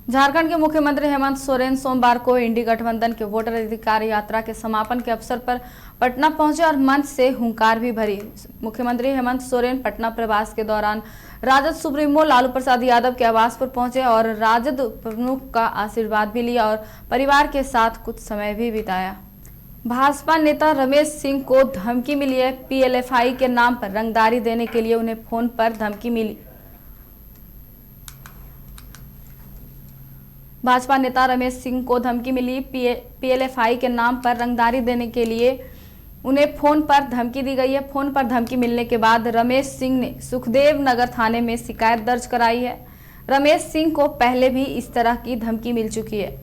झारखंड के मुख्यमंत्री हेमंत सोरेन सोमवार को इंडी गठबंधन के वोटर अधिकार यात्रा के समापन के अवसर पर पटना पहुंचे और मंच से हुंकार भी भरी। मुख्यमंत्री हेमंत सोरेन पटना प्रवास के दौरान राजद सुप्रीमो लालू प्रसाद यादव के आवास पर पहुंचे और राजद प्रमुख का आशीर्वाद भी लिया और परिवार के साथ कुछ समय भी बिताया। भाजपा नेता रमेश सिंह को धमकी मिली है। पीएलएफआई के नाम पर रंगदारी देने के लिए उन्हें फोन पर धमकी मिली। भाजपा नेता रमेश सिंह को धमकी मिली। पीएलएफआई के नाम पर रंगदारी देने के लिए उन्हें फोन पर धमकी दी गई है। फोन पर धमकी मिलने के बाद रमेश सिंह ने सुखदेव नगर थाने में शिकायत दर्ज कराई है। रमेश सिंह को पहले भी इस तरह की धमकी मिल चुकी है।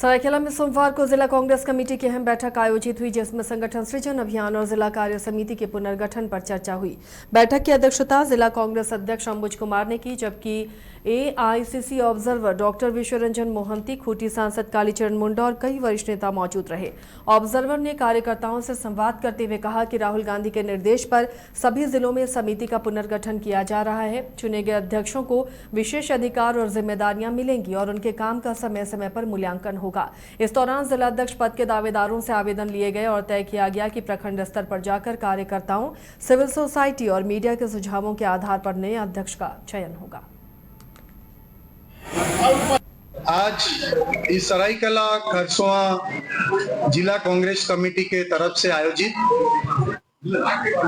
सरायकेला में सोमवार को जिला कांग्रेस कमेटी की अहम बैठक आयोजित हुई, जिसमें संगठन सृजन अभियान और जिला कार्य समिति के पुनर्गठन पर चर्चा हुई। बैठक की अध्यक्षता जिला कांग्रेस अध्यक्ष अंबुज कुमार ने की, जबकि AICC observer doctor Vishwaranjan Mohanty, Khunti सांसद कालीचरण मुंडा और कई वरिष्ठ नेता मौजूद रहे। ऑब्जर्वर ने कार्यकर्ताओं से संवाद करते हुए कहा कि राहुल गांधी के निर्देश पर सभी जिलों में समिति का पुनर्गठन किया जा रहा है। चुने गए अध्यक्षों को विशेष अधिकार और जिम्मेदारियां मिलेंगी और उनके काम का समय समय पर मूल्यांकन होगा। इस दौरान जिला अध्यक्ष पद के दावेदारों से आवेदन लिए गए और तय किया गया कि प्रखंड स्तर पर जाकर कार्यकर्ताओं, सिविल सोसाइटी और मीडिया के सुझावों के आधार पर नए अध्यक्ष का चयन होगा। आज इस सरायकेला खरसोवा जिला कांग्रेस कमेटी के तरफ से आयोजित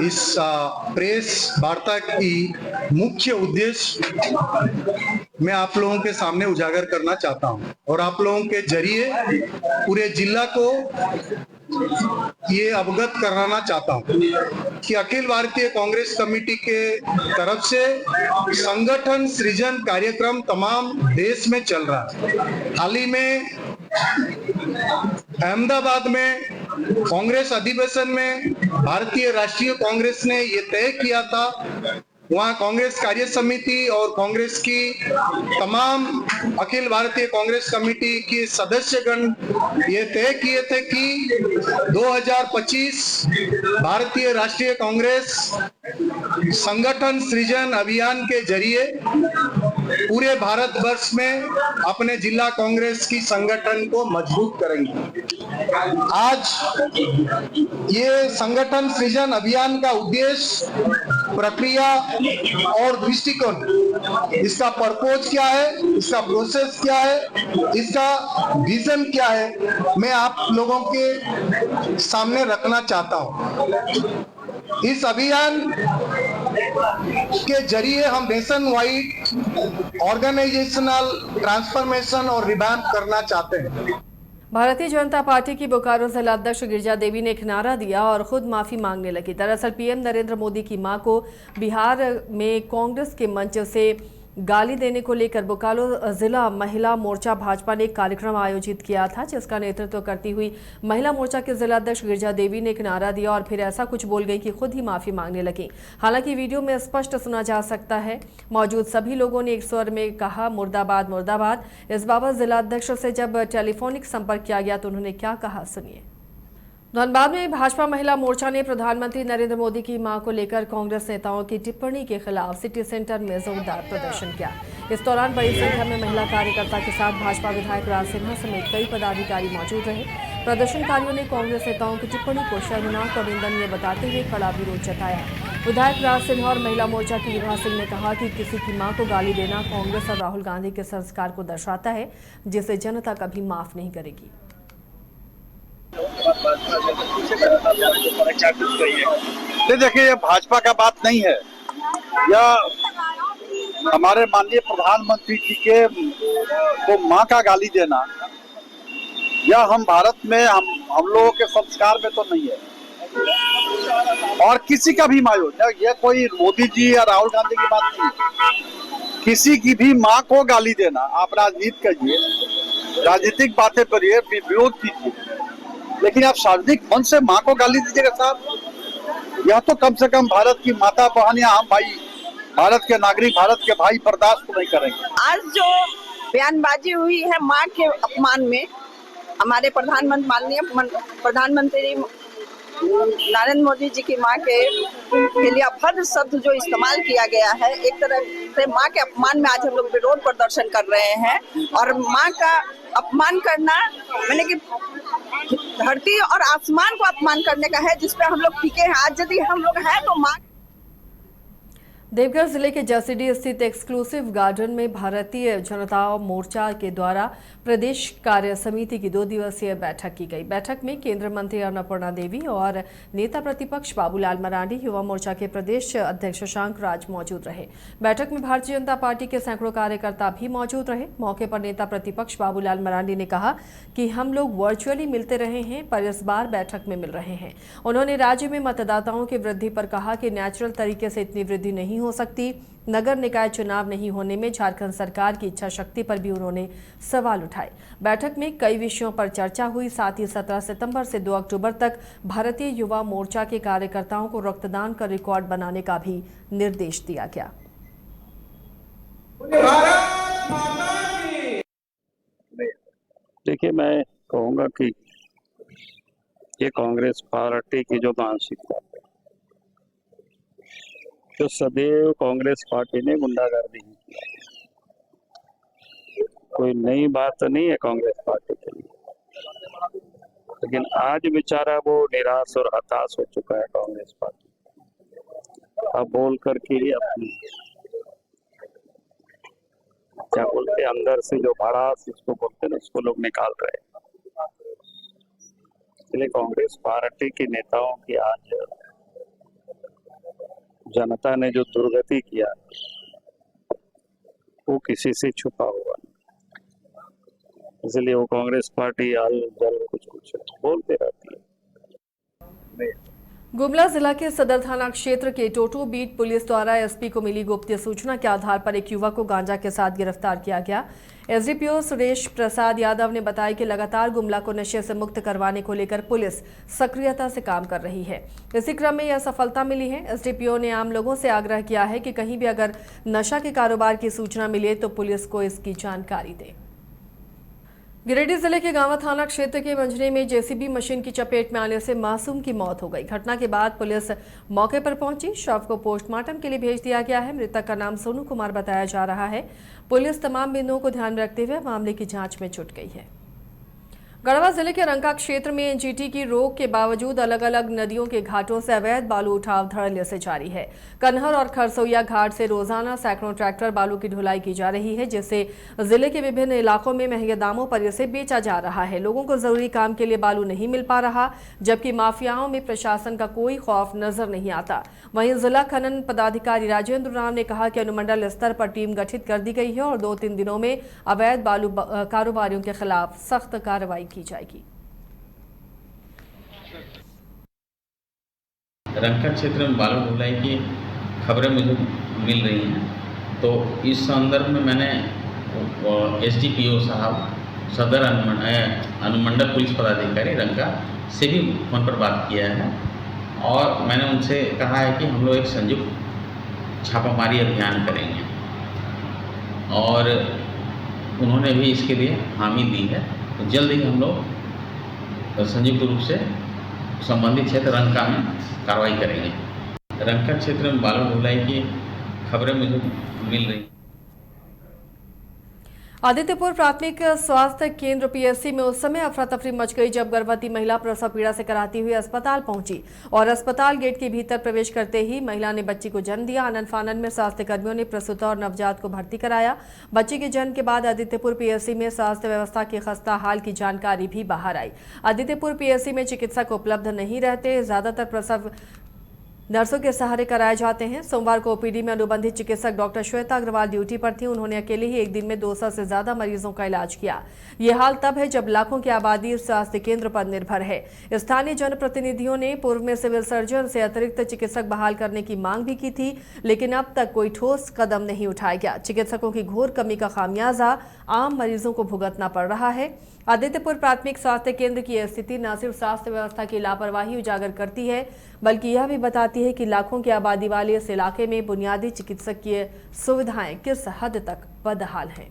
इस प्रेस वार्ता की मुख्य उद्देश्य मैं आप लोगों के सामने उजागर करना चाहता हूं और आप लोगों के जरिए पूरे जिला को ये अवगत कराना चाहता हूं कि अखिल भारतीय कांग्रेस कमेटी के तरफ से संगठन सृजन कार्यक्रम तमाम देश में चल रहा है। हाल ही में अहमदाबाद में कांग्रेस अधिवेशन में भारतीय राष्ट्रीय कांग्रेस ने ये तय किया था, वहां कांग्रेस कार्य समिति और कांग्रेस की तमाम अखिल भारतीय कांग्रेस कमेटी के सदस्यगण ये तय किए थे कि 2025 भारतीय राष्ट्रीय कांग्रेस संगठन सृजन अभियान के जरिए पूरे भारतवर्ष में अपने जिला कांग्रेस की संगठन को मजबूत करेंगे। आज ये संगठन सृजन अभियान का उद्देश्य, प्रक्रिया और दृष्टिकोण, इसका पर्पज क्या है, इसका प्रोसेस क्या है, इसका विजन क्या है, मैं आप लोगों के सामने रखना चाहता हूं। इस अभियान के जरिए हम नेशन वाइड ऑर्गेनाइजेशनल ट्रांसफॉर्मेशन और रिवैम्प करना चाहते हैं। भारतीय जनता पार्टी की बोकारो जिला अध्यक्ष गिरिजा देवी ने एक नारा दिया और खुद माफी मांगने लगी। दरअसल पीएम नरेंद्र मोदी की मां को बिहार में कांग्रेस के मंच से गाली देने को लेकर बोकारो जिला महिला मोर्चा भाजपा ने एक कार्यक्रम आयोजित किया था, जिसका नेतृत्व करती हुई महिला मोर्चा के जिला अध्यक्ष गिरिजा देवी ने एक नारा दिया और फिर ऐसा कुछ बोल गई कि खुद ही माफी मांगने लगी। हालांकि वीडियो में स्पष्ट सुना जा सकता है, मौजूद सभी लोगों ने एक स्वर में कहा मुर्दाबाद मुर्दाबाद। इस बाबत जिला अध्यक्ष से जब टेलीफोनिक संपर्क किया गया तो उन्होंने क्या कहा, सुनिए। धनबाद में भाजपा महिला मोर्चा ने प्रधानमंत्री नरेंद्र मोदी की मां को लेकर कांग्रेस नेताओं की टिप्पणी के खिलाफ सिटी सेंटर में जोरदार प्रदर्शन किया। इस दौरान बड़ी संख्या में महिला कार्यकर्ता के साथ भाजपा विधायक राज सिन्हा समेत कई पदाधिकारी मौजूद रहे। प्रदर्शनकारियों ने कांग्रेस नेताओं की टिप्पणी को शर्मनाक और निंदनीय बताते हुए कड़ा विरोध जताया। विधायक राज सिन्हा और महिला मोर्चा की विभा सिंह ने कहा कि किसी की मां को गाली देना कांग्रेस और राहुल गांधी के संस्कार को दर्शाता है, जिसे जनता कभी माफ नहीं करेगी। देखिए, ये भाजपा का बात नहीं है, यह हमारे माननीय प्रधानमंत्री जी के को मां का गाली देना, यह हम भारत में हम लोगों के संस्कार में तो नहीं है। और किसी का भी मां हो, यह कोई मोदी जी या राहुल गांधी की बात नहीं है। किसी की भी मां को गाली देना, आप राजनीति करिए, राजनीतिक बातें करिए, विरोध कीजिए, लेकिन आप सार्वजनिक मंच से मां को गाली दीजिएगा साहब, यह तो कम से कम भारत की माता बहन या हम भाई, भारत के नागरिक, भारत के भाई बर्दाश्त नहीं करेंगे। आज जो बयानबाजी हुई है मां के अपमान में, हमारे माननीय प्रधानमंत्री नरेंद्र मोदी जी की मां के लिए अभद्र शब्द जो इस्तेमाल किया गया है, एक तरह से माँ के अपमान में आज हम लोग विरोध प्रदर्शन कर रहे हैं। और माँ का अपमान करना मैंने कि धरती और आसमान को अपमान करने का है, जिसपे हम लोग टिके हैं। आज यदि हम लोग हैं तो माँ। देवघर जिले के जसीडीह स्थित एक्सक्लूसिव गार्डन में भारतीय जनता मोर्चा के द्वारा प्रदेश कार्य समिति की 2 दिवसीय बैठक की गई। बैठक में केंद्रीय मंत्री अन्नपूर्णा देवी और नेता प्रतिपक्ष बाबूलाल मरांडी, युवा मोर्चा के प्रदेश अध्यक्ष शशांक राज मौजूद रहे। बैठक में भारतीय जनता पार्टी के सैकड़ों कार्यकर्ता भी मौजूद रहे। मौके पर नेता प्रतिपक्ष बाबूलाल मरांडी ने कहा कि हम लोग वर्चुअली मिलते रहे हैं, पर इस बार बैठक में मिल रहे हैं। उन्होंने राज्य में मतदाताओं की वृद्धि पर कहा कि नेचुरल तरीके से इतनी वृद्धि नहीं हो सकती। नगर निकाय चुनाव नहीं होने में झारखंड सरकार की इच्छा शक्ति पर भी उन्होंने सवाल उठाए। बैठक में कई विषयों पर चर्चा हुई। साथ ही 17 सितंबर से 2 अक्टूबर तक भारतीय युवा मोर्चा के कार्यकर्ताओं को रक्तदान का रिकॉर्ड बनाने का भी निर्देश दिया गया। देखिए, मैं कहूँगा कि ये कांग्रेस पार्टी की जो मानसिकता है, तो सदैव कांग्रेस पार्टी ने गुंडागर्दी की, कोई नई बात तो नहीं है कांग्रेस पार्टी के लिए। लेकिन आज बेचारा वो निराश और हताश हो चुका है कांग्रेस पार्टी। अब बोल करके अपनी क्या बोलते हैं, अंदर से जो भड़ास जिसको बोलते हैं उसको लोग निकाल रहे हैं। इसलिए कांग्रेस पार्टी के नेताओं की आज जनता ने जो दुर्गति किया वो किसी से छुपा हुआ नहीं। इसलिए वो कांग्रेस पार्टी आल जल कुछ बोलते रहती है। गुमला जिला के सदर थाना क्षेत्र के टोटो बीट पुलिस द्वारा एसपी को मिली गुप्त सूचना के आधार पर एक युवक को गांजा के साथ गिरफ्तार किया गया। एसडीपीओ सुरेश प्रसाद यादव ने बताया कि लगातार गुमला को नशे से मुक्त करवाने को लेकर पुलिस सक्रियता से काम कर रही है। इसी क्रम में यह सफलता मिली है। एसडीपीओ ने आम लोगों से आग्रह किया है कि कहीं भी अगर नशा के कारोबार की सूचना मिले तो पुलिस को इसकी जानकारी दे। गिरिडीह जिले के गांवा थाना क्षेत्र के मंझने में जेसीबी मशीन की चपेट में आने से मासूम की मौत हो गई। घटना के बाद पुलिस मौके पर पहुंची। शव को पोस्टमार्टम के लिए भेज दिया गया है। मृतक का नाम सोनू कुमार बताया जा रहा है। पुलिस तमाम बिंदुओं को ध्यान में रखते हुए मामले की जांच में जुट गई है। गढ़वा जिले के रंका क्षेत्र में एनजीटी की रोक के बावजूद अलग अलग नदियों के घाटों से अवैध बालू उठाव धड़ल्ले से जारी है। कन्हर और खरसोइया घाट से रोजाना सैकड़ों ट्रैक्टर बालू की ढुलाई की जा रही है, जिससे जिले के विभिन्न इलाकों में महंगे दामों पर इसे बेचा जा रहा है। लोगों को जरूरी काम के लिए बालू नहीं मिल पा रहा, जबकि माफियाओं में प्रशासन का कोई खौफ नजर नहीं आता। वहीं जिला खनन पदाधिकारी राजेंद्र राम ने कहा कि अनुमंडल स्तर पर टीम गठित कर दी गई है और 2-3 दिनों में अवैध बालू कारोबारियों के खिलाफ सख्त कार्रवाई की जाएगी। रंका क्षेत्र में बालू ढुलाई की खबरें मुझे मिल रही हैं, तो इस संदर्भ में मैंने एसडीपीओ साहब सदर अनुमंडल पुलिस पदाधिकारी रंका से भी फोन पर बात किया है और मैंने उनसे कहा है कि हम लोग एक संयुक्त छापामारी अभियान करेंगे और उन्होंने भी इसके लिए हामी दी है। तो जल्द ही हम लोग संयुक्त रूप से संबंधित क्षेत्र रंका में कार्रवाई करेंगे। रंका क्षेत्र में बालू ढुलाई की खबरें मुझे मिल रही। आदित्यपुर प्राथमिक स्वास्थ्य केंद्र पीएससी में उस समय अफरा तफरी मच गई जब गर्भवती महिला प्रसव पीड़ा से कराती हुई अस्पताल पहुंची और अस्पताल गेट के भीतर प्रवेश करते ही महिला ने बच्ची को जन्म दिया। आनंद फानन में स्वास्थ्य कर्मियों ने प्रसूता और नवजात को भर्ती कराया। बच्ची के जन्म के बाद आदित्यपुर पीएससी में स्वास्थ्य व्यवस्था की खस्ता हाल की जानकारी भी बाहर आई। आदित्यपुर पीएससी में चिकित्सक उपलब्ध नहीं रहते, ज्यादातर प्रसव नर्सों के सहारे कराए जाते हैं। सोमवार को ओपीडी में अनुबंधित चिकित्सक डॉक्टर श्वेता अग्रवाल ड्यूटी पर थी। उन्होंने अकेले ही एक दिन में 200 से ज्यादा मरीजों का इलाज किया। ये हाल तब है जब लाखों की आबादी इस स्वास्थ्य केंद्र पर निर्भर है। स्थानीय जनप्रतिनिधियों ने पूर्व में सिविल सर्जन से अतिरिक्त चिकित्सक बहाल करने की मांग भी की थी, लेकिन अब तक कोई ठोस कदम नहीं उठाया गया। चिकित्सकों की घोर कमी का खामियाजा आम मरीजों को भुगतना पड़ रहा है। आदित्यपुर प्राथमिक स्वास्थ्य केंद्र की स्थिति न सिर्फ स्वास्थ्य व्यवस्था की लापरवाही उजागर करती है, बल्कि यह भी बताती है कि लाखों की आबादी वाले इस इलाके में बुनियादी चिकित्सकीय सुविधाएं किस हद तक बदहाल हैं।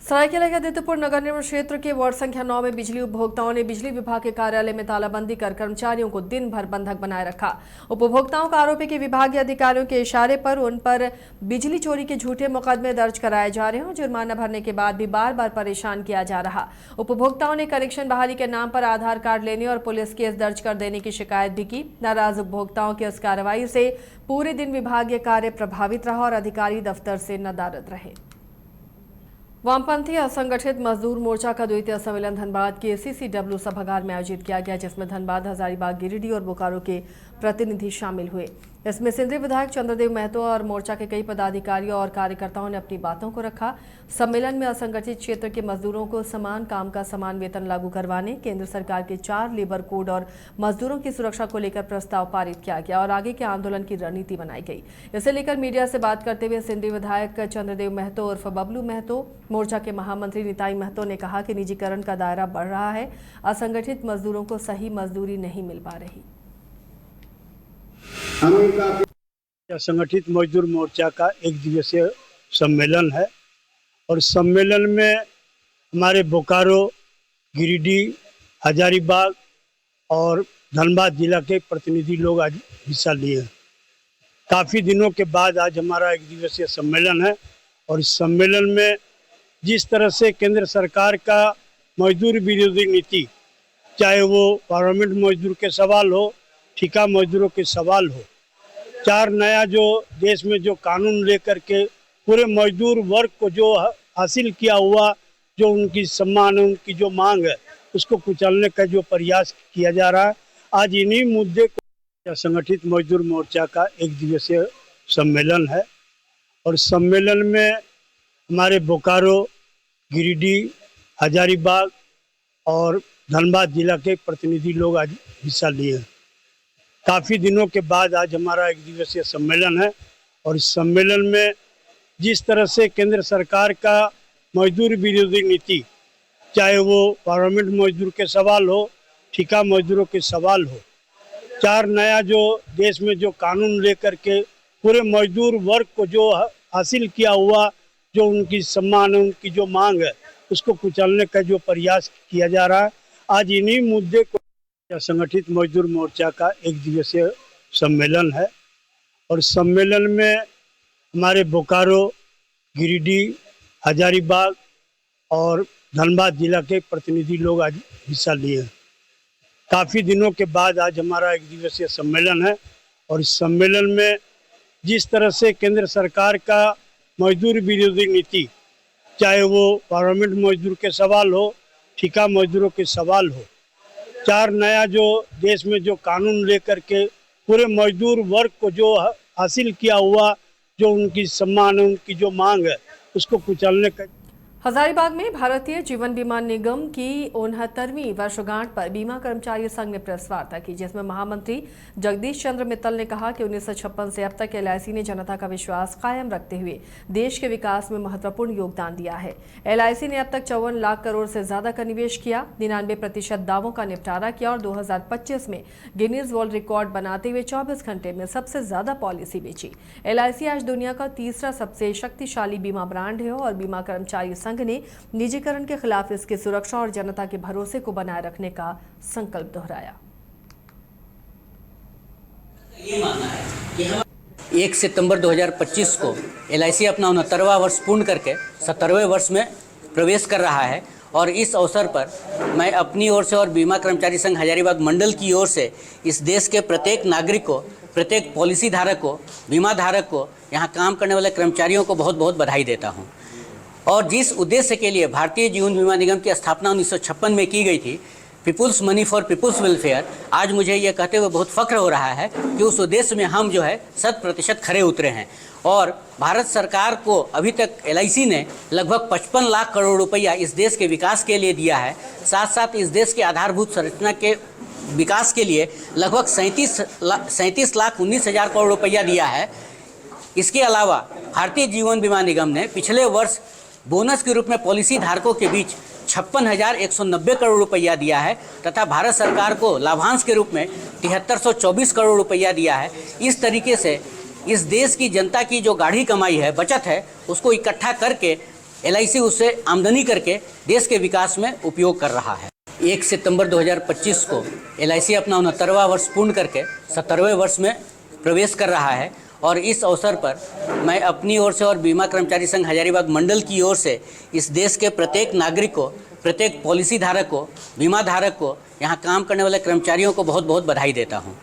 सरायकेला के आदित्यपुर नगर निगम क्षेत्र के वार्ड संख्या 9 में बिजली उपभोक्ताओं ने बिजली विभाग के कार्यालय में तालाबंदी कर कर्मचारियों को दिन भर बंधक बनाए रखा। उपभोक्ताओं का आरोप है कि विभागीय अधिकारियों के इशारे पर उन पर बिजली चोरी के झूठे मुकदमे दर्ज कराए जा रहे हैं और जुर्माना भरने के बाद भी बार बार परेशान किया जा रहा। उपभोक्ताओं ने कनेक्शन बहाली के नाम पर आधार कार्ड लेने और पुलिस केस दर्ज कर देने की शिकायत भी की। नाराज उपभोक्ताओं की इस कार्रवाई से पूरे दिन विभागीय कार्य प्रभावित रहा और अधिकारी दफ्तर से नदारद रहे। वामपंथी असंगठित मजदूर मोर्चा का द्वितीय सम्मेलन धनबाद के CCW सभागार में आयोजित किया गया, जिसमें धनबाद, हजारीबाग, गिरिडीह और बोकारो के प्रतिनिधि शामिल हुए। इसमें सिंदरी विधायक चंद्रदेव महतो और मोर्चा के कई पदाधिकारियों और कार्यकर्ताओं ने अपनी बातों को रखा। सम्मेलन में असंगठित क्षेत्र के मजदूरों को समान काम का समान वेतन लागू करवाने, केंद्र सरकार के 4 लेबर कोड और मजदूरों की सुरक्षा को लेकर प्रस्ताव पारित किया गया और आगे के आंदोलन की रणनीति बनाई गई। इसे लेकर मीडिया से बात करते हुए सिंदरी विधायक चंद्रदेव महतो उर्फ बबलू महतो, मोर्चा के महामंत्री निताई महतो ने कहा कि निजीकरण का दायरा बढ़ रहा है, असंगठित मजदूरों को सही मजदूरी नहीं मिल पा रही। संगठित मजदूर मोर्चा का एक दिवसीय सम्मेलन है और सम्मेलन में हमारे बोकारो, गिरिडीह, हजारीबाग और धनबाद जिला के प्रतिनिधि लोग आज हिस्सा लिए हैं। काफ़ी दिनों के बाद आज हमारा एक दिवसीय सम्मेलन है और इस सम्मेलन में जिस तरह से केंद्र सरकार का मजदूर विरोधी नीति, चाहे वो परमानेंट मजदूर के सवाल हो, ठेका मजदूरों के सवाल हो, 4 नया जो देश में जो कानून लेकर के पूरे मजदूर वर्ग को जो हासिल किया हुआ, जो उनकी सम्मान, उनकी जो मांग है, उसको कुचलने का जो प्रयास किया जा रहा है। आज इन्हीं मुद्दे को संगठित मजदूर मोर्चा का एक दिवसीय सम्मेलन है और सम्मेलन में हमारे बोकारो, गिरिडीह, हजारीबाग और धनबाद जिला के प्रतिनिधि लोग आज हिस्सा लिए हैं। काफ़ी दिनों के बाद आज हमारा एक दिवसीय सम्मेलन है और इस सम्मेलन में जिस तरह से केंद्र सरकार का मजदूर विरोधी नीति, चाहे वो परमानेंट मजदूर के सवाल हो, ठेका मजदूरों के सवाल हो, 4 नया जो देश में जो कानून लेकर के पूरे मजदूर वर्ग को जो हासिल किया हुआ, जो उनकी सम्मान, उनकी जो मांग है, उसको कुचलने का जो प्रयास किया जा रहा है। आज इन्हीं मुद्दे को संगठित मजदूर मोर्चा का एक दिवसीय सम्मेलन है और सम्मेलन में हमारे बोकारो, गिरिडीह, हजारीबाग और धनबाद जिला के प्रतिनिधि लोग आज हिस्सा लिए हैं। काफ़ी दिनों के बाद आज हमारा एक दिवसीय सम्मेलन है और इस सम्मेलन में जिस तरह से केंद्र सरकार का मजदूर विरोधी नीति, चाहे वो परमानेंट मजदूर के सवाल हो, ठेका मजदूरों के सवाल हो, 4 नया जो देश में जो कानून लेकर के पूरे मजदूर वर्ग को जो हासिल किया हुआ, जो उनकी सम्मान, उनकी जो मांग है, उसको कुचलने का। हजारीबाग में भारतीय जीवन बीमा निगम की 69वीं वर्षगांठ पर बीमा कर्मचारी संघ ने प्रेस वार्ता की, जिसमें महामंत्री जगदीश चंद्र मित्तल ने कहा कि 1956 से अब तक LIC ने जनता का विश्वास कायम रखते हुए देश के विकास में महत्वपूर्ण योगदान दिया है। LIC ने अब तक 54 लाख करोड़ से ज्यादा का निवेश किया, 99% दावों का निपटारा किया और 2025 में गिनीज वर्ल्ड रिकॉर्ड बनाते हुए 24 घंटे में सबसे ज्यादा पॉलिसी बेची। LIC आज दुनिया का तीसरा सबसे शक्तिशाली बीमा ब्रांड है और बीमा कर्मचारी संघ ने निजीकरण के खिलाफ इसकी सुरक्षा और जनता के भरोसे को बनाए रखने का संकल्प दोहराया। 1 सितंबर 2025 को LIC अपना 69वां वर्ष पूर्ण करके 70वें वर्ष में प्रवेश कर रहा है और इस अवसर पर मैं अपनी ओर से और बीमा कर्मचारी संघ हजारीबाग मंडल की ओर से इस देश के प्रत्येक नागरिक को, प्रत्येक पॉलिसी धारक को, बीमा धारक को, यहाँ काम करने वाले कर्मचारियों को बहुत बहुत बधाई देता हूँ। और जिस उद्देश्य के लिए भारतीय जीवन बीमा निगम की स्थापना 1956 में की गई थी, people's money for people's welfare, आज मुझे ये कहते हुए बहुत फख्र हो रहा है कि उस उद्देश्य में हम जो है 100% खरे उतरे हैं। और भारत सरकार को अभी तक LIC ने लगभग 55 लाख करोड़ रुपया इस देश के विकास के लिए दिया है। साथ साथ इस देश के आधारभूत संरचना के विकास के लिए लगभग 37,19,000 करोड़ रुपया दिया है। इसके अलावा भारतीय जीवन बीमा निगम ने पिछले वर्ष बोनस के रूप में पॉलिसी धारकों के बीच 56,190 करोड़ रुपया दिया है तथा भारत सरकार को लाभांश के रूप में 7324 करोड़ रुपया दिया है। इस तरीके से इस देश की जनता की जो गाढ़ी कमाई है, बचत है, उसको इकट्ठा करके LIC उससे आमदनी करके देश के विकास में उपयोग कर रहा है। 1 सितंबर 2025 को LIC अपना 69वां वर्ष पूर्ण करके 70वें वर्ष में प्रवेश कर रहा है और इस अवसर पर मैं अपनी ओर से और बीमा कर्मचारी संघ हजारीबाग मंडल की ओर से इस देश के प्रत्येक नागरिक को, प्रत्येक पॉलिसी धारक को, बीमा धारक को, यहाँ काम करने वाले कर्मचारियों को बहुत बहुत बधाई देता हूँ।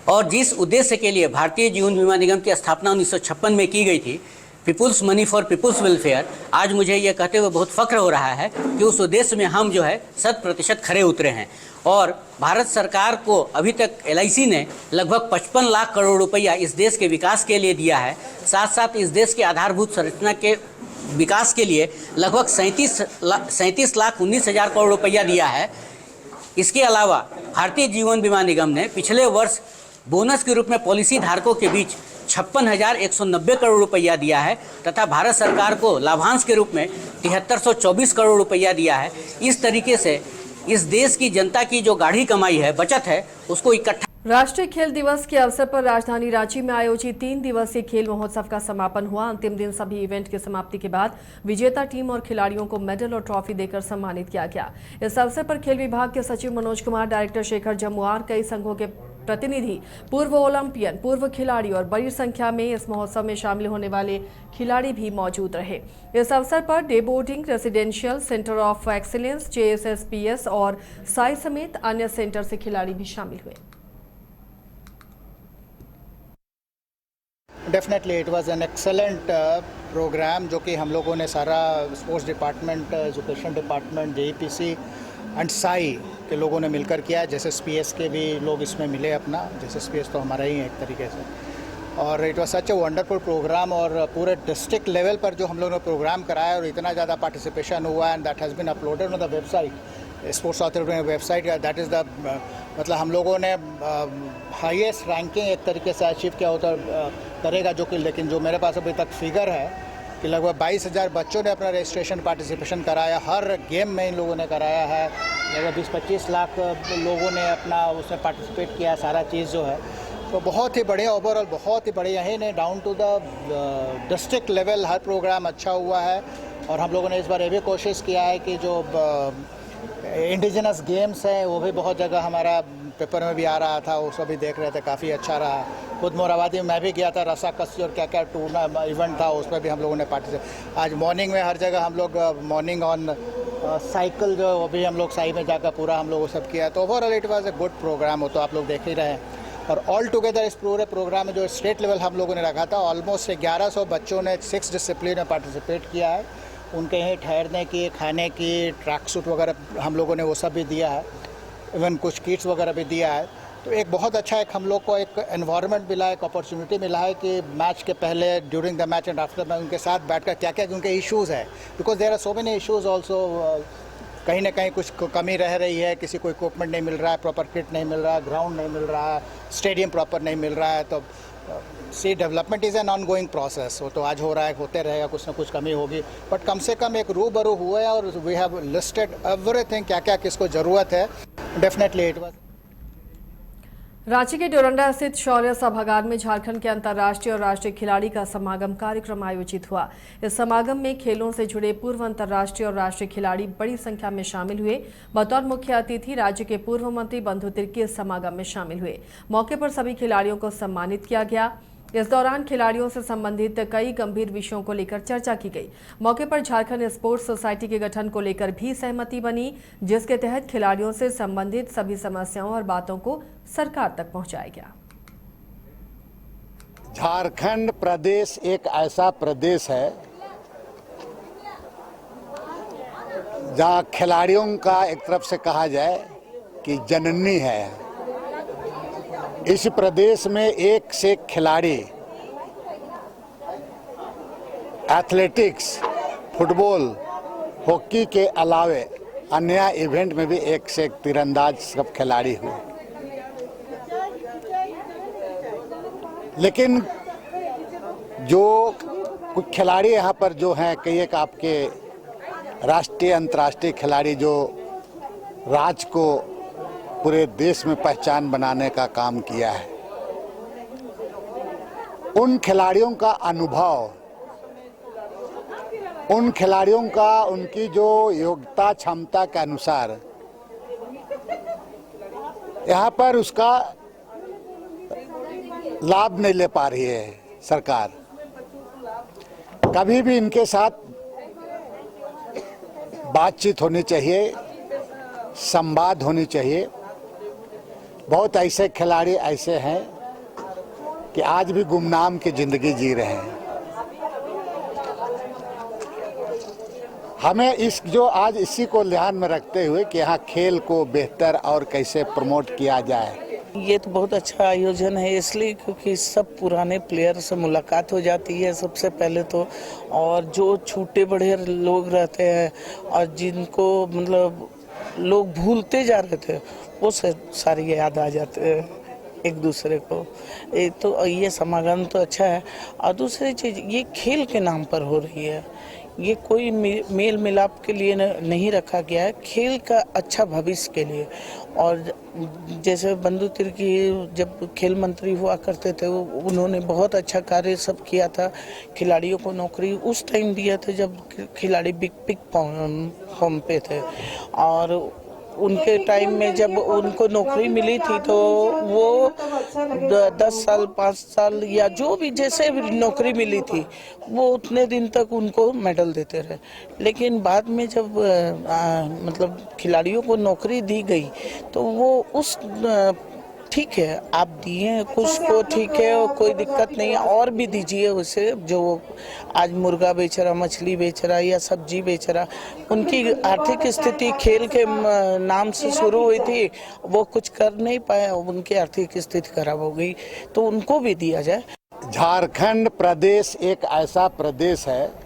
और जिस उद्देश्य के लिए भारतीय जीवन बीमा निगम की स्थापना 1956 में की गई थी, people's money for people's welfare, आज मुझे ये कहते हुए बहुत फख्र हो रहा है कि उस उद्देश्य में हम जो है 100% खरे उतरे हैं। और भारत सरकार को अभी तक LIC ने लगभग 55 लाख करोड़ रुपया इस देश के विकास के लिए दिया है। साथ साथ इस देश के आधारभूत संरचना के विकास के लिए लगभग 37 लाख 19 हज़ार करोड़ रुपया दिया है। इसके अलावा भारतीय जीवन बीमा निगम ने पिछले वर्ष बोनस के रूप में पॉलिसी धारकों के बीच 56,190 करोड़ रुपया दिया है तथा भारत सरकार को लाभांश के रूप में 7324 करोड़ रुपया दिया है। इस तरीके से इस देश की जनता की जो गाढ़ी कमाई है, बचत है, उसको इकट्ठा। राष्ट्रीय खेल दिवस के अवसर पर राजधानी रांची में आयोजित 3 दिवसीय खेल महोत्सव का समापन हुआ। अंतिम दिन सभी इवेंट की समाप्ति के बाद विजेता टीम और खिलाड़ियों को मेडल और ट्रॉफी देकर सम्मानित किया गया। इस अवसर पर खेल विभाग के सचिव मनोज कुमार, डायरेक्टर शेखर जमुआर, कई संघों के प्रतिनिधि, पूर्व ओलंपियन, पूर्व खिलाड़ी और बड़ी संख्या में इस महोत्सव में शामिल होने वाले खिलाड़ी भी मौजूद रहे। इस अवसर per day boarding, residential, centre of excellence, JSSPS और साई समेत अन्य सेंटर से खिलाड़ी भी शामिल हुए। Definitely it was an excellent program जो कि हम लोगों ने सारा sports department, education department, JEPC and SAI के लोगों ने मिलकर किया। JSSPS के भी लोग इसमें मिले अपना, JSSPS तो हमारा ही है एक तरीके से। और it was such a wonderful program और पूरे डिस्ट्रिक्ट लेवल पर जो हम लोगों ने प्रोग्राम कराया और इतना ज़्यादा पार्टिसिपेशन हुआ and that has been uploaded on the website, sports authority website. That is the मतलब हम लोगों ने हाईएस्ट रैंकिंग एक तरीके से अचीव किया होता करेगा जो कि, लेकिन जो मेरे पास अभी तक फिगर है कि लगभग 22,000 बच्चों ने अपना रजिस्ट्रेशन पार्टिसिपेशन कराया। हर गेम में इन लोगों ने कराया है। लगभग 20-25 लाख लोगों ने अपना उसमें पार्टिसिपेट किया। सारा चीज़ जो है तो बहुत ही बढ़िया, ओवरऑल बहुत ही बढ़िया ही नहीं, down to the district level हर प्रोग्राम अच्छा हुआ है। और हम लोगों ने इस बार ये भी कोशिश किया है कि जो इंडिजिनस गेम्स हैं वो भी बहुत जगह हमारा पेपर में भी आ रहा था, वो सब भी देख रहे थे, काफ़ी अच्छा रहा। खुद मोराबादी में मैं भी गया था, रस्साकसी और क्या क्या टूर्ना इवेंट था, उसमें भी हम लोगों ने पार्टिसिपेट। आज मॉर्निंग में हर जगह हम लोग मॉर्निंग ऑन साइकिल जो वो भी हम लोग साई में जाकर पूरा हम लोग वो सब किया। तो overall it was a good program, हो तो आप लोग देख ही रहे हैं। और ऑल टुगेदर इस पूरे प्रोग्राम में जो स्टेट लेवल हम लोगों ने रखा था, ऑलमोस्ट 1100 बच्चों ने 6 डिसिप्लिन में पार्टिसिपेट किया है। उनके यहीं ठहरने की, खाने की, ट्रैक सूट वगैरह हम लोगों ने वो सब भी दिया है, इवन कुछ किट्स वगैरह भी दिया है। तो एक बहुत अच्छा एक हम लोग को एक एनवायरनमेंट मिला है, एक अपॉर्चुनिटी मिला है कि मैच के पहले, during the match and after match उनके साथ बैठकर क्या क्या उनके इश्यूज़ है, because there are so many issues also. कहीं ना कहीं कुछ कमी रह रही है, किसी को इक्विपमेंट नहीं मिल रहा है, प्रॉपर किट नहीं मिल रहा है, ग्राउंड नहीं मिल रहा है, स्टेडियम प्रॉपर नहीं मिल रहा है। तो see development is an ongoing process, वो तो आज हो रहा है, होते रहेगा, कुछ ना कुछ कमी होगी, बट कम से कम एक रूबरू हुए हैं और वी हैव लिस्टेड एवरीथिंग, क्या क्या किसको ज़रूरत है। Definitely it was. रांची के डोरंडा स्थित शौर्य सभागार में झारखंड के अंतर्राष्ट्रीय और राष्ट्रीय खिलाड़ी का समागम कार्यक्रम आयोजित हुआ। इस समागम में खेलों से जुड़े पूर्व अंतर्राष्ट्रीय और राष्ट्रीय खिलाड़ी बड़ी संख्या में शामिल हुए। बतौर मुख्य अतिथि राज्य के पूर्व मंत्री बंधु तिर्की इस समागम में शामिल हुए। मौके पर सभी खिलाड़ियों को सम्मानित किया गया। इस दौरान खिलाड़ियों से संबंधित कई गंभीर विषयों को लेकर चर्चा की गई। मौके पर झारखंड स्पोर्ट्स सोसाइटी के गठन को लेकर भी सहमति बनी, जिसके तहत खिलाड़ियों से संबंधित सभी समस्याओं और बातों को सरकार तक पहुंचाया गया। झारखंड प्रदेश एक ऐसा प्रदेश है जहां खिलाड़ियों का एक तरफ से कहा जाए कि जननी है। इस प्रदेश में एक से एक खिलाड़ी एथलेटिक्स, फुटबॉल, हॉकी के अलावे अन्य इवेंट में भी एक से एक तीरंदाज सब खिलाड़ी हुए। लेकिन जो कुछ खिलाड़ी यहाँ पर जो हैं, कई एक आपके राष्ट्रीय अंतर्राष्ट्रीय खिलाड़ी जो राज्य को पूरे देश में पहचान बनाने का काम किया है, उन खिलाड़ियों का अनुभव उन खिलाड़ियों का उनकी जो योग्यता क्षमता के अनुसार यहाँ पर उसका लाभ नहीं ले पा रही है सरकार। कभी भी इनके साथ बातचीत होनी चाहिए, संवाद होनी चाहिए। बहुत ऐसे खिलाड़ी ऐसे हैं कि आज भी गुमनाम की जिंदगी जी रहे हैं। हमें आज इसी को ध्यान में रखते हुए कि यहाँ खेल को बेहतर और कैसे प्रमोट किया जाए। ये तो बहुत अच्छा आयोजन है, इसलिए क्योंकि सब पुराने प्लेयर से मुलाकात हो जाती है सबसे पहले तो, और जो छोटे बड़े लोग रहते हैं और जिनको मतलब लोग भूलते जा रहे थे वो सारी याद आ जाते हैं एक दूसरे को। तो ये समागम तो अच्छा है। और दूसरी चीज़ ये खेल के नाम पर हो रही है, ये कोई मेल मिलाप के लिए नहीं रखा गया है, खेल का अच्छा भविष्य के लिए। और जैसे बंधु तिर्की जब खेल मंत्री हुआ करते थे उन्होंने बहुत अच्छा कार्य सब किया था, खिलाड़ियों को नौकरी उस टाइम दिया था जब खिलाड़ी बिग फॉर्म पे थे। और उनके टाइम में जब उनको नौकरी मिली थी तो वो 10 साल 5 साल या जो भी जैसे भी नौकरी मिली थी वो उतने दिन तक उनको मेडल देते रहे। लेकिन बाद में जब मतलब खिलाड़ियों को नौकरी दी गई तो वो उस ठीक है आप दिए कुछ को ठीक है, कोई दिक्कत नहीं है, और भी दीजिए उसे जो आज मुर्गा बेच रहा, मछली बेच रहा या सब्जी बेच रहा। उनकी आर्थिक स्थिति खेल के नाम से शुरू हुई थी, वो कुछ कर नहीं पाए, उनकी आर्थिक स्थिति खराब हो गई, तो उनको भी दिया जाए। झारखंड प्रदेश एक ऐसा प्रदेश है।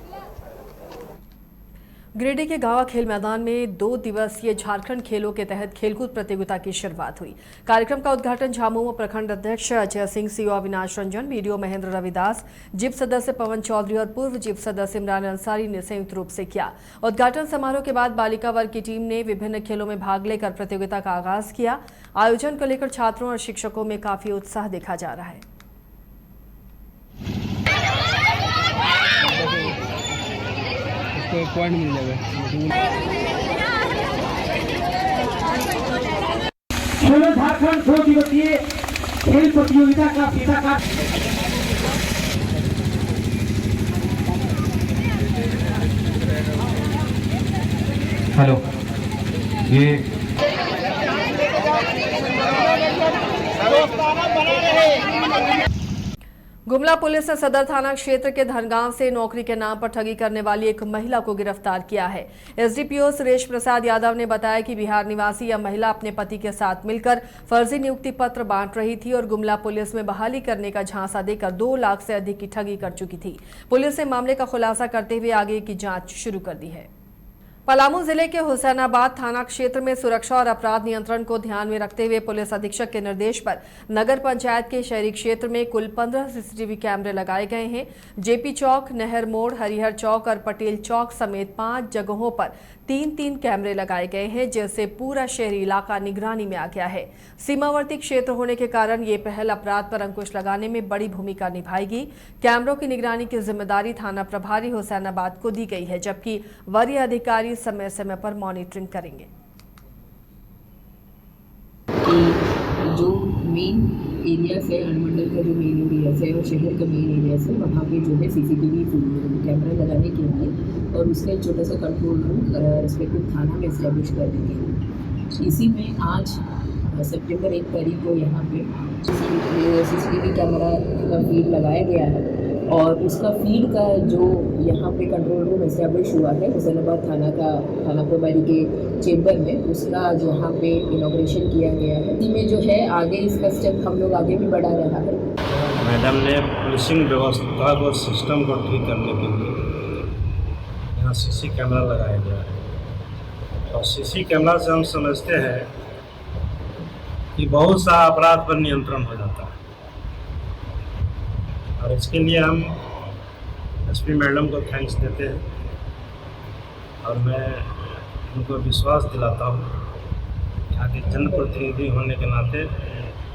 गिरिडीह के गावा खेल मैदान में 2 दिवसीय झारखंड खेलों के तहत खेलकूद प्रतियोगिता की शुरुआत हुई। कार्यक्रम का उद्घाटन झामुमो प्रखंड अध्यक्ष Ajay Singh, CO Avinash Ranjan, BDO Mahendra Ravidas, zip सदस्य पवन चौधरी और पूर्व जिप सदस्य इमरान अंसारी ने संयुक्त रूप से किया। उद्घाटन समारोह के बाद बालिका वर्ग की टीम ने विभिन्न खेलों में भाग लेकर प्रतियोगिता का आगाज किया। आयोजन को लेकर छात्रों और शिक्षकों में काफी उत्साह देखा जा रहा है। पॉइंट मिल जाएगा। खेलो झारखंड 2 दिवसीय खेल प्रतियोगिता का फीता का हेलो ये गुमला पुलिस ने सदर थाना क्षेत्र के धनगांव से नौकरी के नाम पर ठगी करने वाली एक महिला को गिरफ्तार किया है। एसडीपीओ सुरेश प्रसाद यादव ने बताया कि बिहार निवासी यह महिला अपने पति के साथ मिलकर फर्जी नियुक्ति पत्र बांट रही थी और गुमला पुलिस में बहाली करने का झांसा देकर 2 लाख से अधिक की ठगी कर चुकी थी। पुलिस ने मामले का खुलासा करते हुए आगे की जांच शुरू कर दी है। पलामू जिले के हुसैनाबाद थाना क्षेत्र में सुरक्षा और अपराध नियंत्रण को ध्यान में रखते हुए पुलिस अधीक्षक के निर्देश पर नगर पंचायत के शहरी क्षेत्र में कुल 15 सीसीटीवी कैमरे लगाए गए हैं। जेपी चौक, नहर मोड़, हरिहर चौक और पटेल चौक समेत 5 जगहों पर 3-3 कैमरे लगाए गए हैं, जिससे पूरा शहरी इलाका निगरानी में आ गया है। सीमावर्ती क्षेत्र होने के कारण ये पहल अपराध पर अंकुश लगाने में बड़ी भूमिका निभाएगी। कैमरों की निगरानी की जिम्मेदारी थाना प्रभारी हुसैनाबाद को दी गई है, जबकि वरीय अधिकारी समय समय पर मॉनिटरिंग करेंगे। जो मेन एरिया है, अनुमंडल का जो मेन एरिया है और शहर का मेन एरिया है, वहाँ पे जो है सीसीटीवी कैमरा लगाने के लिए और उसका एक छोटा सा कंट्रोल रूम रेस्पेक्टिव थाना में इस्टेब्लिश कर देंगे। इसी में आज सितंबर 1 तारीख को यहाँ पे सीसीटीवी कैमरा का फीड लगाया गया है और उसका फीड का जो यहाँ पे कंट्रोल रूम एस्टेब्लिश हुआ है हुसैनाबाद थाना प्रभारी के चेंबर में, उसका आज यहाँ पे इनॉग्रेशन किया गया है। इसी में जो है आगे इसका स्टेप हम लोग आगे भी बढ़ा रहा है। मैडम ने पुलिसिंग व्यवस्था और सिस्टम को ठीक करने के लिए यहाँ सीसी कैमरा लगाया गया है और सीसी कैमरा से हम समझते हैं कि बहुत सा अपराध पर नियंत्रण हो जाता है और इसके लिए हम एसपी मैडम को थैंक्स देते हैं और मैं उनको विश्वास दिलाता हूँ यहाँ के जनप्रतिनिधि होने के नाते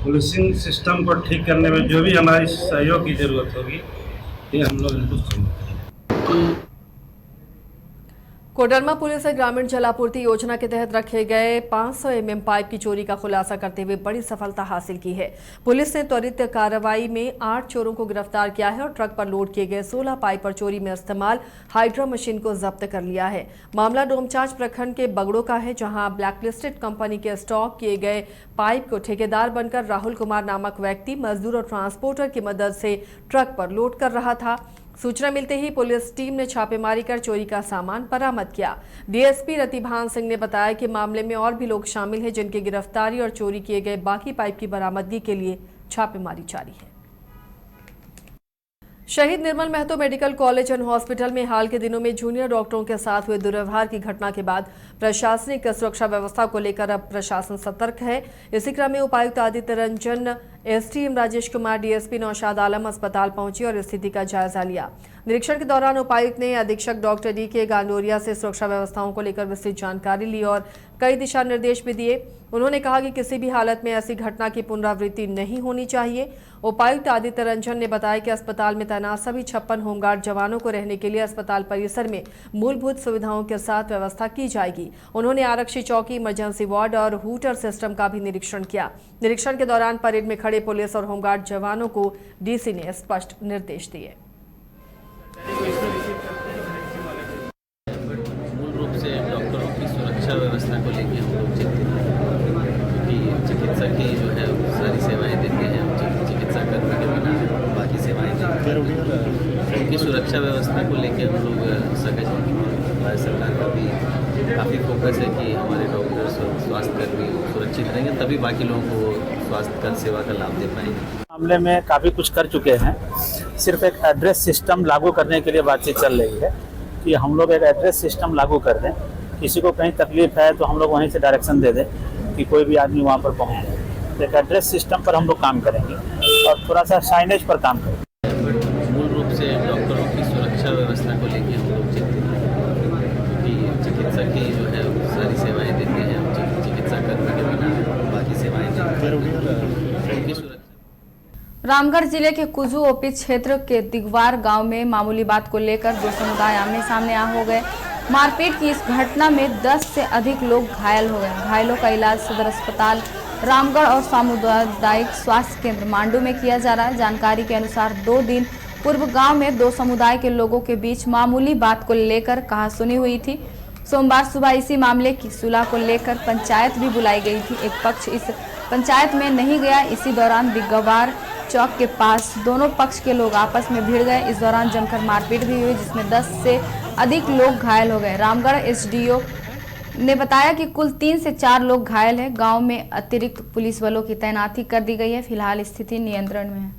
पुलिसिंग सिस्टम को ठीक करने में जो भी हमारी सहयोग की ज़रूरत होगी ये हम लोग इनको सुनेंगे। कोडरमा पुलिस ने ग्रामीण जलापूर्ति योजना के तहत रखे गए 500 mm पाइप की चोरी का खुलासा करते हुए बड़ी सफलता हासिल की है। पुलिस ने त्वरित कार्रवाई में 8 चोरों को गिरफ्तार किया है और ट्रक पर लोड किए गए 16 पाइप और चोरी में इस्तेमाल हाइड्रा मशीन को जब्त कर लिया है। मामला डोमचांच प्रखंड के बगड़ों का है, जहां ब्लैकलिस्टेड कंपनी के स्टॉक किए गए पाइप को ठेकेदार बनकर राहुल कुमार नामक व्यक्ति मजदूर और ट्रांसपोर्टर की मदद से ट्रक पर लोड कर रहा था। सूचना मिलते ही पुलिस टीम ने छापेमारी कर चोरी का सामान बरामद किया। डीएसपी रतिभान सिंह ने बताया कि मामले में और भी लोग शामिल हैं, जिनकी गिरफ्तारी और चोरी किए गए बाकी पाइप की बरामदगी के लिए छापेमारी जारी है। शहीद Nirmal Mahato medical college and hospital में हाल के दिनों में जूनियर डॉक्टरों के साथ हुए दुर्व्यवहार की घटना के बाद प्रशासनिक सुरक्षा व्यवस्था को लेकर अब प्रशासन सतर्क है। इसी क्रम में उपायुक्त आदित्य रंजन, एसडीएम राजेश कुमार, डीएसपी नौशाद आलम अस्पताल पहुंचे और स्थिति का जायजा लिया। निरीक्षण के दौरान उपायुक्त ने अधीक्षक डॉक्टर डी.के. गांडोरिया से सुरक्षा व्यवस्थाओं को लेकर विस्तृत जानकारी ली और कई दिशा निर्देश भी दिए। उन्होंने कहा कि किसी भी हालत में ऐसी घटना की पुनरावृत्ति नहीं होनी चाहिए। उपायुक्त आदित्य रंजन ने बताया कि अस्पताल में तैनात सभी 56 होमगार्ड जवानों को रहने के लिए अस्पताल परिसर में मूलभूत सुविधाओं के साथ व्यवस्था की जाएगी। उन्होंने आरक्षी चौकी, इमरजेंसी वार्ड और हूटर सिस्टम का भी निरीक्षण किया। निरीक्षण के दौरान परेड में खड़े पुलिस और होमगार्ड जवानों को डीसी ने स्पष्ट निर्देश दिए। मूल रूप से डॉक्टरों की सुरक्षा व्यवस्था को लेकर हम लोग चिंतित हैं, क्योंकि चिकित्सक की जो है सारी सेवाएं देते हैं, चिकित्सा कर्मी के बिना बाकी सेवाएं देते हैं। उनकी सुरक्षा व्यवस्था को लेकर हम लोग सजग हैं। भारत सरकार का भी काफ़ी फोकस है कि हमारे डॉक्टर्स और स्वास्थ्यकर्मी सुरक्षित रहेंगे, तभी बाकी लोगों को स्वास्थ्य का सेवा का लाभ दे पाएंगे। मामले में काफ़ी कुछ कर चुके हैं। सिर्फ एक एड्रेस सिस्टम लागू करने के लिए बातचीत चल रही है कि हम लोग एक एड्रेस सिस्टम लागू कर दें। किसी को कहीं तकलीफ है तो हम लोग वहीं से डायरेक्शन दे दें कि कोई भी आदमी वहाँ पर पहुँच जाए। एक एड्रेस सिस्टम पर हम लोग काम करेंगे और थोड़ा सा साइनेज पर काम करेंगे। मूल रूप से डॉक्टरों की सुरक्षा व्यवस्था को लेकर हम लोग चिंतित हैं, क्योंकि चिकित्सक की जो है सारी सेवाएं देते हैं, चिकित्सा कर्मी के बिना बाकी सेवाएं देते हैं। उनकी सुरक्षा। रामगढ़ जिले के कुजू ओपी क्षेत्र के दिगवार गांव में मामूली बात को लेकर दो समुदाय आमने सामने हो गए। मारपीट की इस घटना में 10 से अधिक लोग घायल हो गए। घायलों का इलाज सदर अस्पताल रामगढ़ और सामुदायिक स्वास्थ्य केंद्र मांडू में किया जा रहा है। जानकारी के अनुसार 2 दिन पूर्व गांव में 2 समुदाय के लोगों के बीच मामूली बात को लेकर कहासुनी हुई थी। सोमवार सुबह इसी मामले की सुलह को लेकर पंचायत भी बुलाई गई थी। एक पक्ष इस पंचायत में नहीं गया। इसी दौरान दिगवार चौक के पास दोनों पक्ष के लोग आपस में भिड़ गए। इस दौरान जमकर मारपीट भी हुई, जिसमें 10 से अधिक लोग घायल हो गए। रामगढ़ एसडीओ ने बताया कि कुल 3 से 4 लोग घायल हैं। गांव में अतिरिक्त पुलिस बलों की तैनाती कर दी गई है। फिलहाल स्थिति नियंत्रण में है।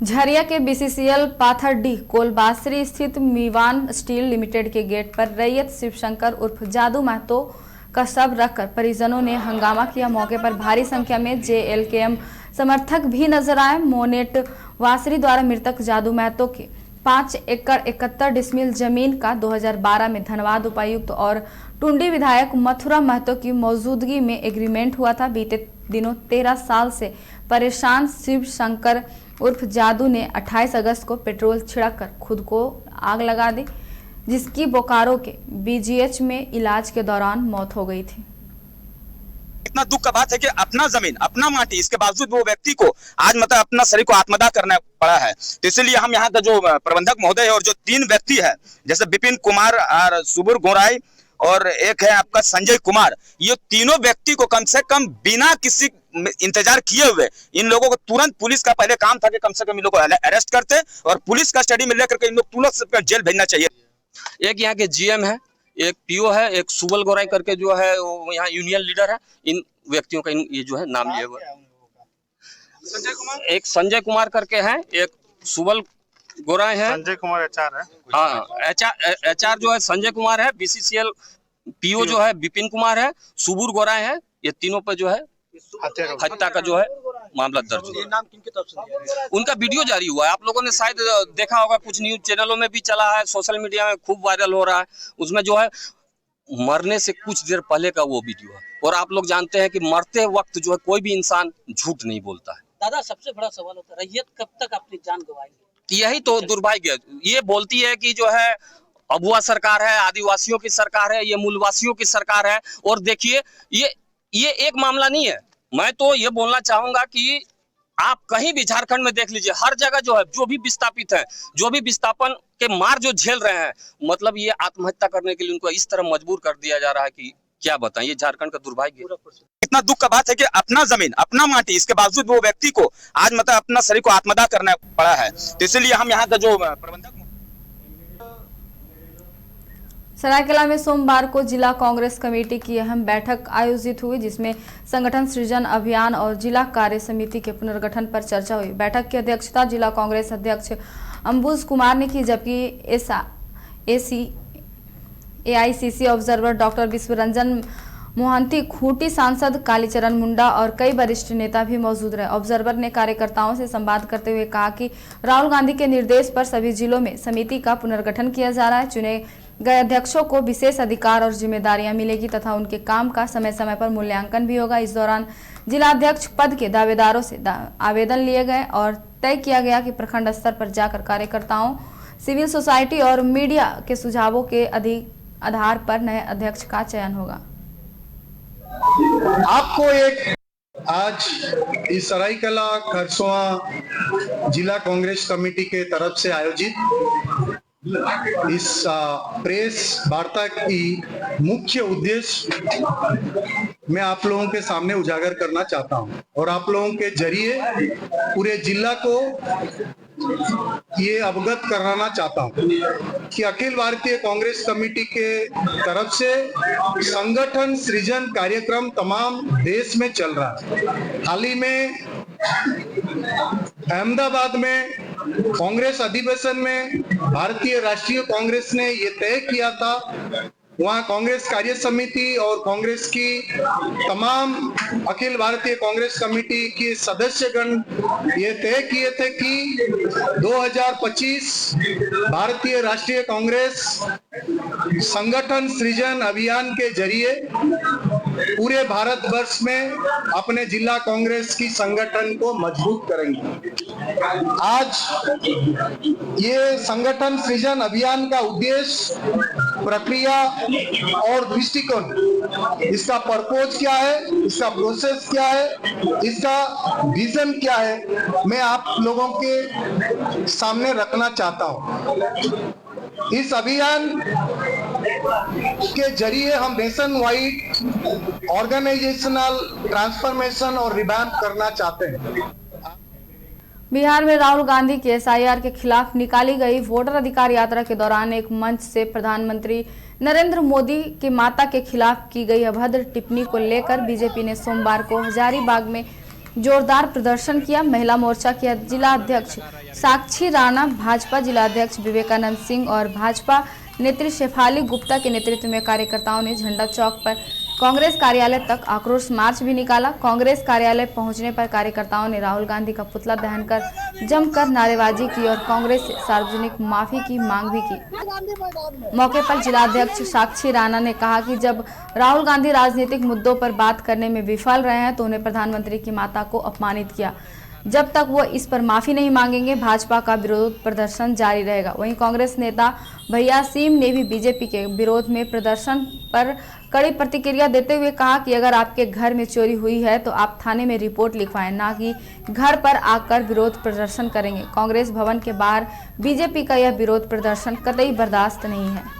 झरिया के बीसीसीएल पाथरडीह कोलबासरी स्थित मीवान स्टील लिमिटेड के गेट पर रैयत शिवशंकर उर्फ जादू महतो का शव रखकर परिजनों ने हंगामा किया। मौके पर भारी संख्या में जेएलकेएम समर्थक भी नजर आए। मोनेट वासरी द्वारा मृतक जादू महतो के 5 एकड़ 71 डिसमिल जमीन का 2012 में धनबाद उपायुक्त और टुंडी विधायक मथुरा महतो की मौजूदगी में एग्रीमेंट हुआ था। बीते दिनों 13 साल से परेशान शिव शंकर उर्फ जादू ने 28 अगस्त को पेट्रोल छिड़ककर खुद को आग लगा दी, जिसकी बोकारो के बीजीएच में इलाज के दौरान मौत हो गई थी। इतना दुख का बात है कि अपना जमीन, अपना माटी, इसके बावजूद वो व्यक्ति को आज मतलब अपना शरीर को आत्मदाह करना पड़ा है। तो इसलिए हम यहाँ का जो प्रबंधक महोदय है और जो 3 व्यक्ति है, जैसे विपिन कुमार और सुबुर गोराई और एक है आपका संजय कुमार, ये तीनों व्यक्ति को कम से कम बिना किसी इंतजार किए हुए इन लोगों को तुरंत, पुलिस का पहले काम था कि कम से कम इन लोगों को अरेस्ट करते और पुलिस कस्टडी में लेकर के इन लोग तुरंत जेल भेजना चाहिए। एक यहाँ के जीएम है, एक पीओ है, एक सुबल गोराई करके जो है वो यहाँ यूनियन लीडर है। इन व्यक्तियों का ये जो है नाम लिया हुआ, एक संजय कुमार करके है, एक सुबल गोराई है, संजय कुमार एचआर है। हाँ, एचआर जो है संजय कुमार है, बीसीसीएल पीओ जो है विपिन कुमार है, सुबूर गोराई है। ये तीनों पर जो है हत्या का जो है मामला दर्ज हुआ। नाम किनकी तरफ से? उनका वीडियो जारी हुआ है, आप लोगों ने शायद देखा होगा, कुछ न्यूज चैनलों में भी चला है, सोशल मीडिया में खूब वायरल हो रहा है। उसमें जो है मरने से कुछ देर पहले का वो वीडियो है, और आप लोग जानते हैं कि मरते वक्त जो है कोई भी इंसान झूठ नहीं बोलता है। दादा, सबसे बड़ा सवाल होता है रैयत कब तक अपनी जान गंवाएगी? यही तो दुर्भाग्य, ये बोलती है कि जो है अबुआ सरकार है, आदिवासियों की सरकार है, ये मूलवासियों की सरकार है। और देखिए ये एक मामला नहीं है। मैं तो ये बोलना चाहूंगा कि आप कहीं भी झारखंड में देख लीजिए, हर जगह जो है, जो भी विस्थापित है, जो भी विस्थापन के मार जो झेल रहे हैं, मतलब ये आत्महत्या करने के लिए उनको इस तरह मजबूर कर दिया जा रहा है कि क्या बताएं, ये झारखंड का दुर्भाग्य है। इतना दुख का बात है कि अपना जमीन, अपना माटी, इसके बावजूद वो व्यक्ति को आज मतलब अपना शरीर को आत्मदाह करना पड़ा है। तो इसलिए हम यहाँ का जो प्रबंधक सरायकेला में सोमवार को जिला कांग्रेस कमेटी की अहम बैठक आयोजित हुई, जिसमें संगठन सृजन अभियान और जिला कार्य समिति के पुनर्गठन पर चर्चा हुई। बैठक की अध्यक्षता जिला कांग्रेस अध्यक्ष अंबुज कुमार ने की, जबकि AICC observer doctor Vishwaranjan Mohanty, Khunti सांसद कालीचरण मुंडा और कई वरिष्ठ नेता भी मौजूद रहे। ऑब्जर्वर ने कार्यकर्ताओं से संवाद करते हुए कहा कि राहुल गांधी के निर्देश पर सभी जिलों में समिति का पुनर्गठन किया जा रहा है। चुने गए अध्यक्षों को विशेष अधिकार और जिम्मेदारियां मिलेगी तथा उनके काम का समय समय पर मूल्यांकन भी होगा। इस दौरान जिला अध्यक्ष पद के दावेदारों से आवेदन लिए गए और तय किया गया कि प्रखंड स्तर पर जाकर कार्यकर्ताओं, सिविल सोसाइटी और मीडिया के सुझावों के आधार पर नए अध्यक्ष का चयन होगा। आपको एक आज इस सरायकेला खरसोवा जिला कांग्रेस कमेटी के तरफ से आयोजित इस प्रेस वार्ता की मुख्य उद्देश्य मैं आप लोगों के सामने उजागर करना चाहता हूं और आप लोगों के जरिए पूरे जिला को ये अवगत कराना चाहता हूं कि अखिल भारतीय कांग्रेस कमेटी के तरफ से संगठन सृजन कार्यक्रम तमाम देश में चल रहा है। हाल ही में अहमदाबाद में कांग्रेस अधिवेशन में भारतीय राष्ट्रीय कांग्रेस ने ये तय किया था, वहां कांग्रेस कार्य समिति और कांग्रेस की तमाम अखिल भारतीय कांग्रेस कमेटी के सदस्यगण ये तय किए थे कि 2025 भारतीय राष्ट्रीय कांग्रेस संगठन सृजन अभियान के जरिए पूरे भारतवर्ष में अपने जिला कांग्रेस की संगठन को मजबूत करेंगे। आज ये संगठन सृजन अभियान का उद्देश्य, प्रक्रिया और दृष्टिकोण, इसका पर्पज क्या है, इसका प्रोसेस क्या है, इसका विजन क्या है, मैं आप लोगों के सामने रखना चाहता हूं। इस अभियान के जरिए हम नेशन वाइड ऑर्गेनाइजेशनल ट्रांसफॉर्मेशन और रिवैम्प करना चाहते हैं। बिहार में राहुल गांधी के SIR के खिलाफ निकाली गई वोटर अधिकार यात्रा के दौरान एक मंच से प्रधानमंत्री नरेंद्र मोदी की माता के खिलाफ की गई अभद्र टिप्पणी को लेकर बीजेपी ने सोमवार को हजारीबाग में जोरदार प्रदर्शन किया। महिला मोर्चा की जिला अध्यक्ष साक्षी राणा, भाजपा जिला अध्यक्ष विवेकानंद सिंह और भाजपा नेत्री शेफाली गुप्ता के नेतृत्व में कार्यकर्ताओं ने झंडा चौक पर कांग्रेस कार्यालय तक आक्रोश मार्च भी निकाला। कांग्रेस कार्यालय पहुंचने पर कार्यकर्ताओं ने राहुल गांधी का पुतला दहनकर जमकर नारेबाजी की और कांग्रेस से सार्वजनिक माफी की मांग भी की। मौके पर जिला अध्यक्ष साक्षी राणा ने कहा कि जब राहुल गांधी राजनीतिक मुद्दों पर बात करने में विफल रहे हैं तो उन्हें प्रधानमंत्री की माता को अपमानित किया। जब तक वो इस पर माफी नहीं मांगेंगे भाजपा का विरोध प्रदर्शन जारी रहेगा। वहीं कांग्रेस नेता भैया सिंह ने भी बीजेपी के विरोध में प्रदर्शन पर कड़ी प्रतिक्रिया देते हुए कहा कि अगर आपके घर में चोरी हुई है तो आप थाने में रिपोर्ट लिखवाएं, ना कि घर पर आकर विरोध प्रदर्शन करेंगे। कांग्रेस भवन के बाहर बीजेपी का यह विरोध प्रदर्शन कतई बर्दाश्त नहीं है।